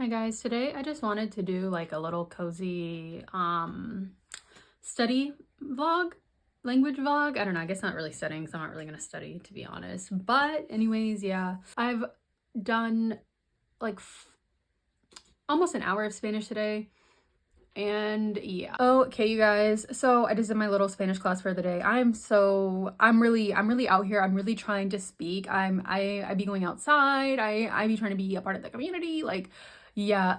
Hi guys, today I just wanted to do like a little cozy study vlog, language vlog. I don't know, I guess not really studying, so I'm not really gonna study to be honest. But anyways, yeah, I've done like almost an hour of Spanish today. And yeah. Okay, you guys. So I just did my little Spanish class for the day. I'm really out here. I'm really trying to speak. I be going outside. I be trying to be a part of the community. Like, yeah.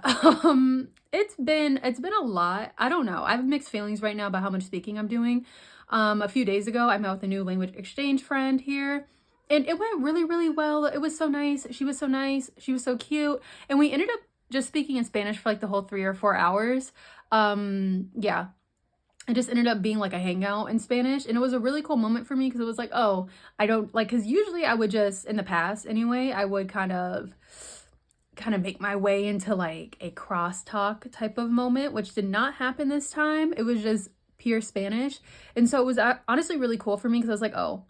It's been a lot. I don't know. I have mixed feelings right now about how much speaking I'm doing. A few days ago, I met with a new language exchange friend here. And it went really, really well. It was so nice. She was so nice. She was so cute. And we ended up just speaking in Spanish for like the whole 3 or 4 hours. Yeah, it just ended up being like a hangout in Spanish, and it was a really cool moment for me because it was like, oh, I don't like, because usually I would just, in the past anyway, I would kind of make my way into like a crosstalk type of moment, which did not happen this time. It was just pure Spanish. And so it was honestly really cool for me because I was like, oh,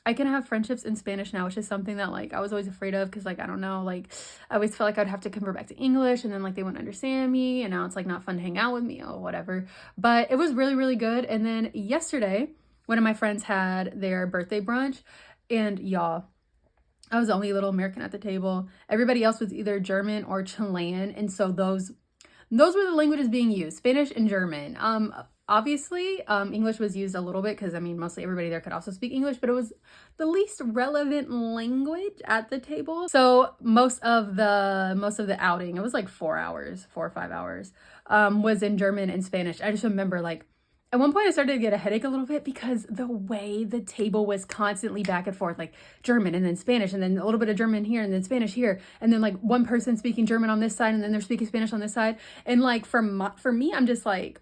I can have friendships in Spanish now, which is something that like I was always afraid of because like I don't know, like I always felt like I'd have to convert back to English and then like they wouldn't understand me, and now it's like not fun to hang out with me or whatever. But it was really, really good. And then yesterday, one of my friends had their birthday brunch, and y'all, I was the only little American at the table. Everybody else was either German or Chilean, and so those were the languages being used, Spanish and German. Obviously, English was used a little bit because I mean, mostly everybody there could also speak English, but it was the least relevant language at the table. So most of the outing, it was like 4 hours, 4 or 5 hours, was in German and Spanish. I just remember like at one point I started to get a headache a little bit because the way the table was constantly back and forth, like German and then Spanish and then a little bit of German here and then Spanish here. And then like one person speaking German on this side and then they're speaking Spanish on this side. And like for me, I'm just like,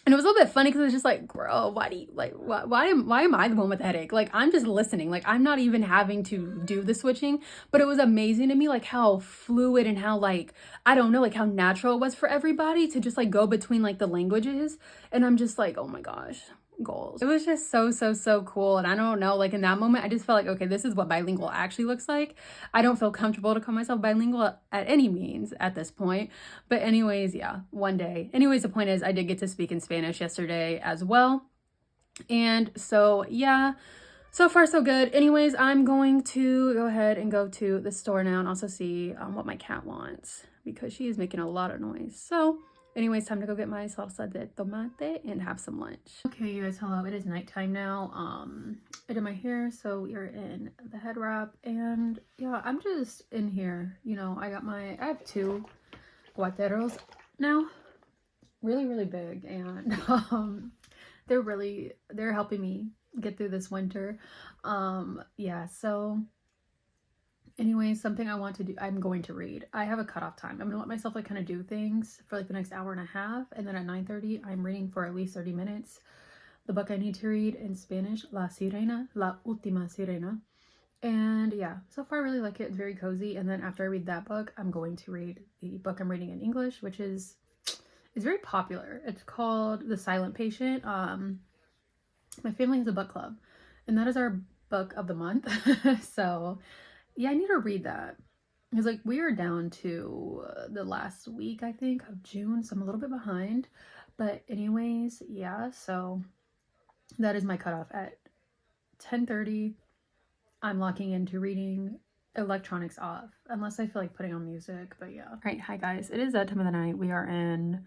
and it was a little bit funny because it's just like, bro, why do you like, why am I the one with the headache? Like, I'm just listening. Like, I'm not even having to do the switching. But it was amazing to me, like how fluid and how like, I don't know, like how natural it was for everybody to just like go between like the languages. And I'm just like, oh my gosh, goals. It was just so cool. And I don't know, like in that moment, I just felt like, okay, this is what bilingual actually looks like. I don't feel comfortable to call myself bilingual at any means at this point. But anyways, yeah, one day. Anyways, the point is I did get to speak in Spanish yesterday as well. And so, yeah, so far so good. Anyways, I'm going to go ahead and go to the store now and also see what my cat wants because she is making a lot of noise. So anyways, time to go get my salsa de tomate and have some lunch. Okay, you guys, hello. It is nighttime now. I did my hair, so we are in the head wrap, and yeah, I'm just in here. You know, I have 2 guateros now, really big, and they're helping me get through this winter. Yeah, so anyways, something I'm going to read. I have a cutoff time. I'm gonna let myself like kind of do things for like the next hour and a half, and then at 9:30 I'm reading for at least 30 minutes the book I need to read in Spanish, La Sirena, La Última Sirena. And yeah, so far I really like it. It's very cozy. And then after I read that book, I'm going to read the book I'm reading in English, which is very popular. It's called The Silent Patient. My family has a book club, and that is our book of the month. So yeah, I need to read that. Because like we are down to the last week, I think, of June, so I'm a little bit behind. But anyways, yeah, so that is my cutoff at 10:30. I'm locking into reading, electronics off, unless I feel like putting on music, but yeah. All right, hi guys, it is that time of the night. We are in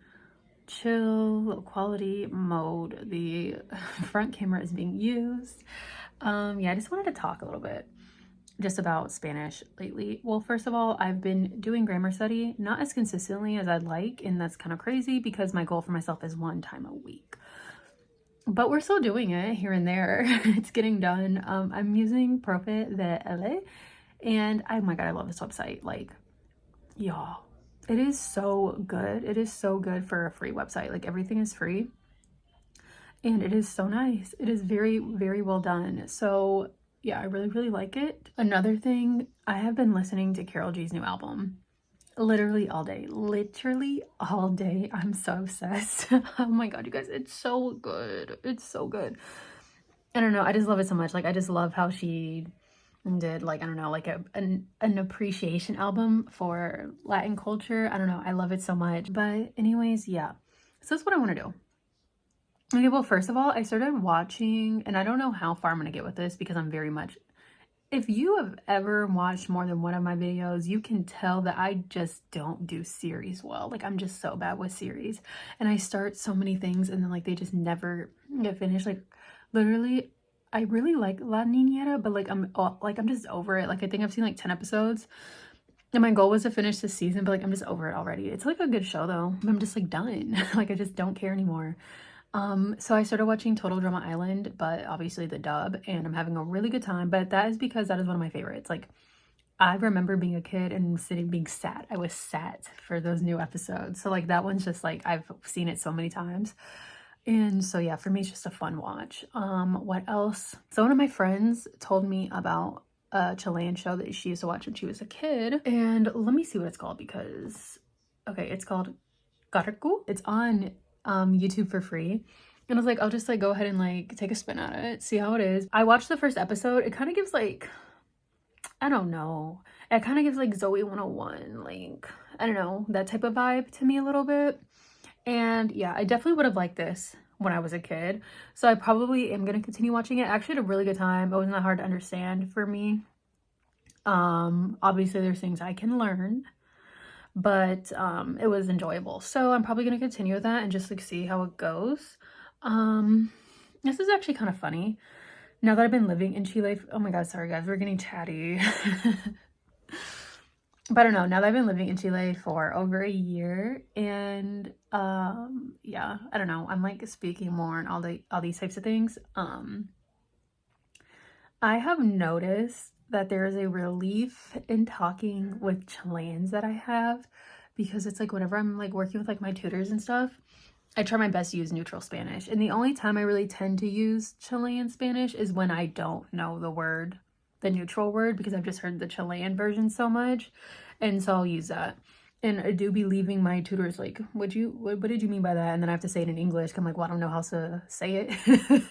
chill, low quality mode. The front camera is being used. Yeah, I just wanted to talk a little bit just about Spanish lately. Well, first of all, I've been doing grammar study, not as consistently as I'd like, and that's kind of crazy because my goal for myself is 1 time a week. But we're still doing it here and there. It's getting done. I'm using Profe de L, and oh my god, I love this website. Like, y'all, it is so good. It is so good for a free website. Like, everything is free, and it is so nice. It is very well done. So yeah, I really like it. Another thing, I have been listening to Karol G's new album literally all day. I'm so obsessed. Oh my god, you guys, it's so good. It's so good. I don't know, I just love it so much. Like, I just love how she and did like, I don't know, like an appreciation album for Latin culture. I don't know, I love it so much. But anyways, yeah, so that's what I want to do. Okay, well, first of all, I started watching, and I don't know how far I'm gonna get with this because I'm very much, if you have ever watched more than one of my videos, you can tell that I just don't do series well. Like, I'm just so bad with series, and I start so many things and then like they just never get finished. Like, literally, I really like La Niñera, but like I'm just over it. Like, I think I've seen like 10 episodes, and my goal was to finish this season, but like I'm just over it already. It's like a good show though, but I'm just like done. Like, I just don't care anymore. So I started watching Total Drama Island, but obviously the dub, and I'm having a really good time. But that is because that is one of my favorites. Like, I remember being a kid and being sad. I was sad for those new episodes. So like that one's just like, I've seen it so many times. And so yeah, for me it's just a fun watch. What else? So one of my friends told me about a Chilean show that she used to watch when she was a kid. And let me see what it's called, because okay, it's called Garaku. It's on YouTube for free. And I was like, I'll just like go ahead and like take a spin at it, see how it is. I watched the first episode. It kind of gives like, I don't know. It kind of gives like Zoe 101, like, I don't know, that type of vibe to me a little bit. And yeah, I definitely would have liked this when I was a kid. So I probably am going to continue watching it. I actually had a really good time. It wasn't that hard to understand for me. Obviously there's things I can learn, but it was enjoyable. So I'm probably going to continue with that and just like see how it goes. This is actually kind of funny. Now that I've been living in Chile, oh my god, sorry guys, we're getting chatty. But I don't know, now that I've been living in Chile for over a year, and yeah, I don't know, I'm like speaking more and all these types of things. I have noticed that there is a relief in talking with Chileans that I have, because it's like whenever I'm like working with like my tutors and stuff, I try my best to use neutral Spanish. And the only time I really tend to use Chilean Spanish is when I don't know the word, the neutral word, because I've just heard the Chilean version so much. And so I'll use that. And I do be leaving my tutors like, what did you mean by that? And then I have to say it in English. I'm like, well, I don't know how to say it.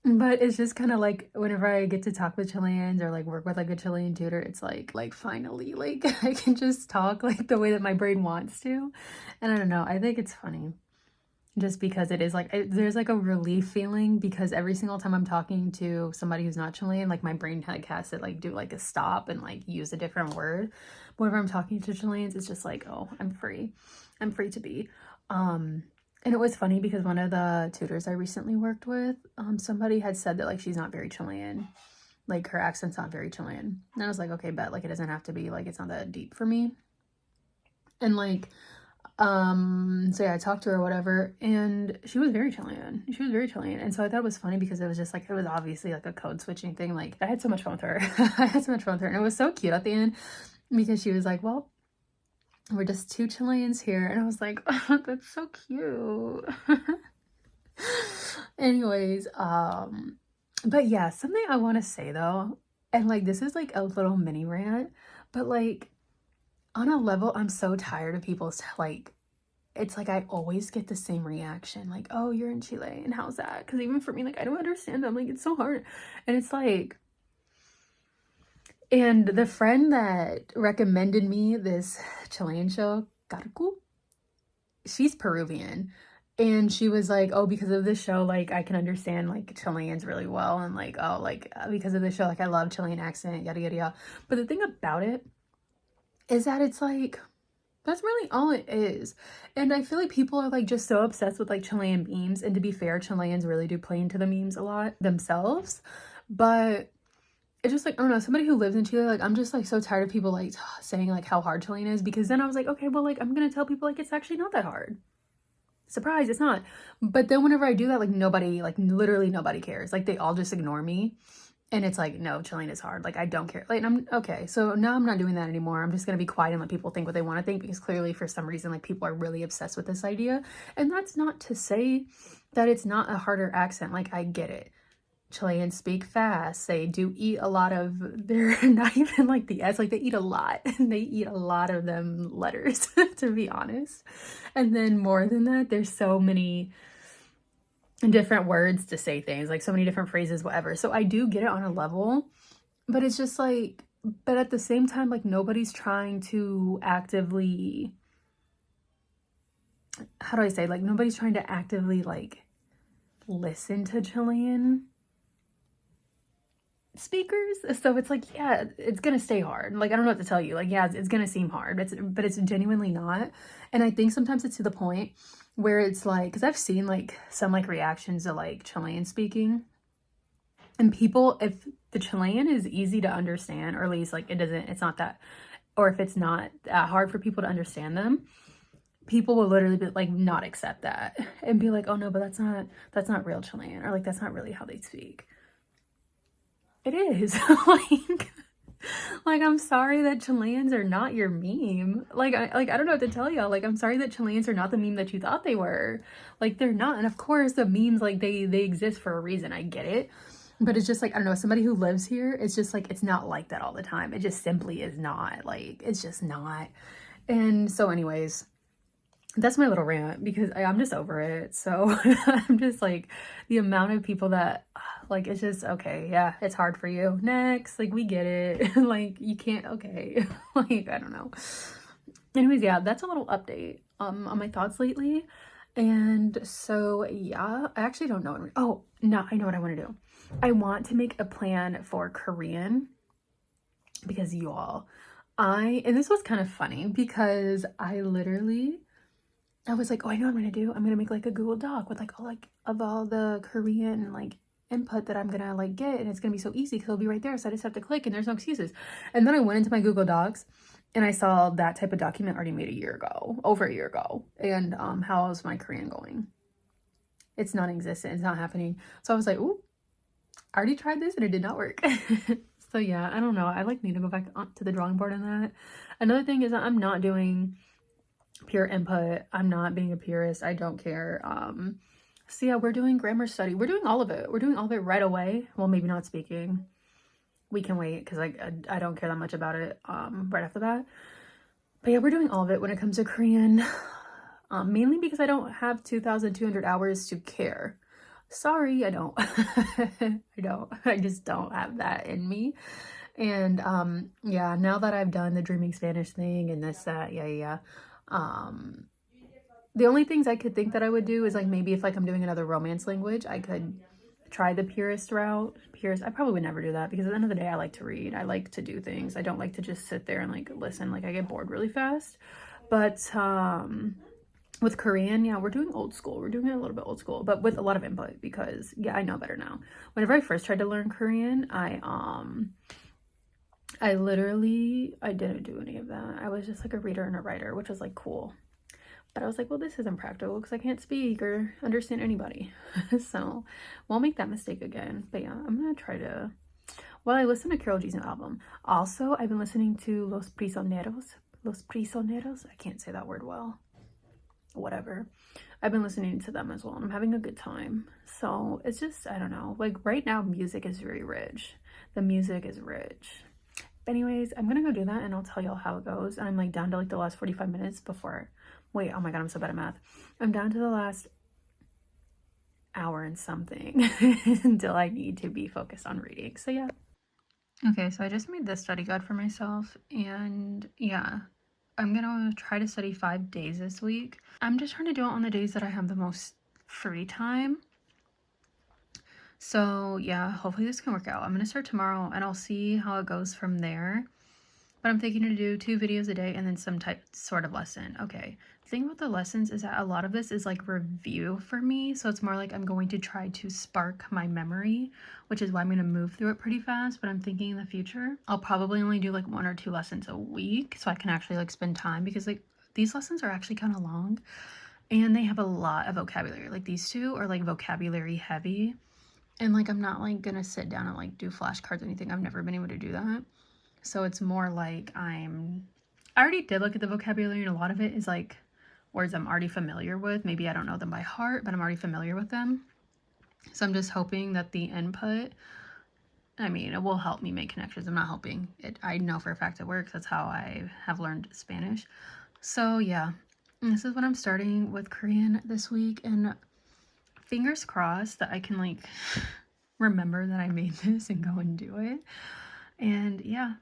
But it's just kind of like whenever I get to talk with Chileans or like work with like a Chilean tutor, it's like finally, like I can just talk like the way that my brain wants to. And I don't know, I think it's funny just because it is like, there's like a relief feeling, because every single time I'm talking to somebody who's not Chilean, like my brain like has to like do like a stop and like use a different word. But whenever I'm talking to Chileans, it's just like, oh, I'm free to be. And it was funny because one of the tutors I recently worked with, somebody had said that like she's not very Chilean, like her accent's not very Chilean. And I was like, okay, bet, like it doesn't have to be, like it's not that deep for me. And like, so yeah, I talked to her or whatever, and she was very Chilean. And so I thought it was funny because it was just like, it was obviously like a code switching thing. Like I had so much fun with her. And it was so cute at the end because she was like, well, we're just two Chileans here. And I was like, oh, that's so cute. Anyways, but yeah, something I want to say though, and like this is like a little mini rant, but like on a level, I'm so tired of people's like, it's like I always get the same reaction, like, oh, you're in Chile and how's that? Because even for me, like I don't understand them, like it's so hard. And it's like, and the friend that recommended me this Chilean show, Carcu, she's Peruvian. And she was like, oh, because of this show, like, I can understand, like, Chileans really well. And, like, oh, like, because of this show, like, I love Chilean accent, yada, yada, yada. But the thing about it is that it's, like, that's really all it is. And I feel like people are, like, just so obsessed with, like, Chilean memes. And to be fair, Chileans really do play into the memes a lot themselves. But it's just like, I don't know, somebody who lives in Chile, like I'm just like so tired of people like saying like how hard Chilean is, because then I was like, okay, well, like I'm gonna tell people like it's actually not that hard. Surprise, it's not. But then whenever I do that, like nobody, like literally nobody cares. Like they all just ignore me. And it's like, no, Chilean is hard. Like I don't care. Like I'm okay. So now I'm not doing that anymore. I'm just gonna be quiet and let people think what they want to think, because clearly for some reason like people are really obsessed with this idea. And that's not to say that it's not a harder accent. Like I get it. Chileans speak fast. They do eat a lot of, they're not even like the S, like they eat a lot. They eat a lot of them letters, to be honest. And then more than that, there's so many different words to say things, like so many different phrases, whatever. So I do get it on a level, But it's just like, but at the same time, like nobody's trying to actively, how do I say, like nobody's trying to actively like listen to Chilean speakers. So it's like, yeah, it's gonna stay hard. Like I don't know what to tell you. Like, yeah, it's gonna seem hard. But it's genuinely not. And I think sometimes it's to the point where it's like, because I've seen like some like reactions to like Chilean speaking, and people, if the Chilean is easy to understand, or at least like it's not that, or if it's not that hard for people to understand them, people will literally be like not accept that and be like, oh no, but that's not real Chilean, or like that's not really how they speak. It is. Like I'm sorry that Chileans are not your meme. I don't know what to tell y'all. Like I'm sorry that Chileans are not the meme that you thought they were. Like they're not. And of course the memes, like they exist for a reason. I get it. But it's just like, I don't know, somebody who lives here, it's just like it's not like that all the time. It just simply is not. Like it's just not. And so anyways, that's my little rant because I'm just over it. So I'm just like, the amount of people that like, it's just, okay, yeah, it's hard for you. Next, like, we get it. Like, you can't, okay. Like, I don't know. Anyways, yeah, that's a little update on my thoughts lately. And so, yeah, I actually don't know. Oh, no, I know what I want to do. I want to make a plan for Korean because you all, and this was kind of funny because I was like, oh, I know what I'm gonna do. I'm gonna make like a Google Doc with like all like of all the Korean like input that I'm gonna like get, and it's gonna be so easy because it'll be right there. So I just have to click, and there's no excuses. And then I went into my Google Docs, and I saw that type of document already made over a year ago. And how's my Korean going? It's non-existent. It's not happening. So I was like, ooh, I already tried this, and it did not work. So yeah, I don't know. I like need to go back to the drawing board on that. Another thing is that I'm not doing pure input. I'm not being a purist. I don't care. So yeah, we're doing grammar study. We're doing all of it. We're doing all of it right away. Well, maybe not speaking. We can wait because I don't care that much about it right off the bat. But yeah, we're doing all of it when it comes to Korean. Mainly because I don't have 2,200 hours to care. Sorry, I don't. I don't. I just don't have that in me. And yeah, now that I've done the dreaming Spanish thing and this, that, yeah. The only things I could think that I would do is like maybe if like I'm doing another romance language, I could try the purist route. Purist, I probably would never do that because at the end of the day, I like to read. I like to do things. I don't like to just sit there and like listen. Like I get bored really fast. But with Korean, yeah, we're doing old school. We're doing it a little bit old school, but with a lot of input because yeah, I know better now. Whenever I first tried to learn Korean, I didn't do any of that. I was just like a reader and a writer, which was like cool. But I was like, well, this isn't practical because I can't speak or understand anybody. So won't make that mistake again. But yeah, I'm going to try to, well, I listened to Karol G's new album. Also, I've been listening to Los Prisioneros. I can't say that word well. Whatever. I've been listening to them as well, and I'm having a good time. So it's just, I don't know. Like right now, music is very rich. The music is rich. But anyways, I'm gonna go do that and I'll tell y'all how it goes. And I'm like down to like the last 45 minutes before, wait, oh my God, I'm so bad at math. I'm down to the last hour and something until I need to be focused on reading. So yeah. Okay, so I just made this study guide for myself and yeah, I'm gonna try to study 5 days this week. I'm just trying to do it on the days that I have the most free time. So yeah, hopefully this can work out. I'm gonna start tomorrow and I'll see how it goes from there. But I'm thinking to do 2 videos a day and then some sort of lesson. Okay, the thing about the lessons is that a lot of this is like review for me. So it's more like I'm going to try to spark my memory, which is why I'm going to move through it pretty fast. But I'm thinking in the future, I'll probably only do like 1 or 2 lessons a week so I can actually like spend time because like these lessons are actually kind of long and they have a lot of vocabulary. Like these 2 are like vocabulary heavy. And like I'm not like gonna sit down and like do flashcards or anything. I've never been able to do that. So it's more like I already did look at the vocabulary, and a lot of it is like words I'm already familiar with. Maybe I don't know them by heart, but I'm already familiar with them. So I'm just hoping that the input, I mean, it will help me make connections. I'm not hoping it. I know for a fact it works. That's how I have learned Spanish. So yeah, this is what I'm starting with Korean this week, and fingers crossed that I can like remember that I made this and go and do it. And yeah,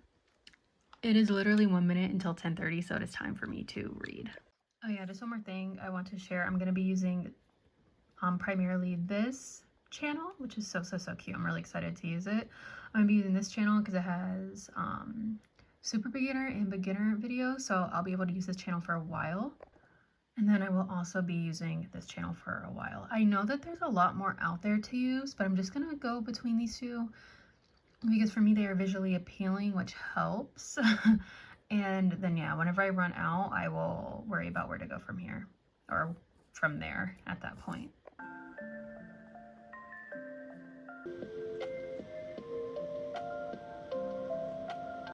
it is literally 1 minute until 10:30, so it is time for me to read. Oh yeah, just one more thing I want to share. I'm going to be using primarily this channel, which is so cute. I'm really excited to use it. I'm going to be using this channel because it has super beginner and beginner videos, so I'll be able to use this channel for a while. And then I will also be using this channel for a while. I know that there's a lot more out there to use, but I'm just going to go between these two because for me they are visually appealing, which helps. And then yeah, whenever I run out, I will worry about where to go from here or from there at that point.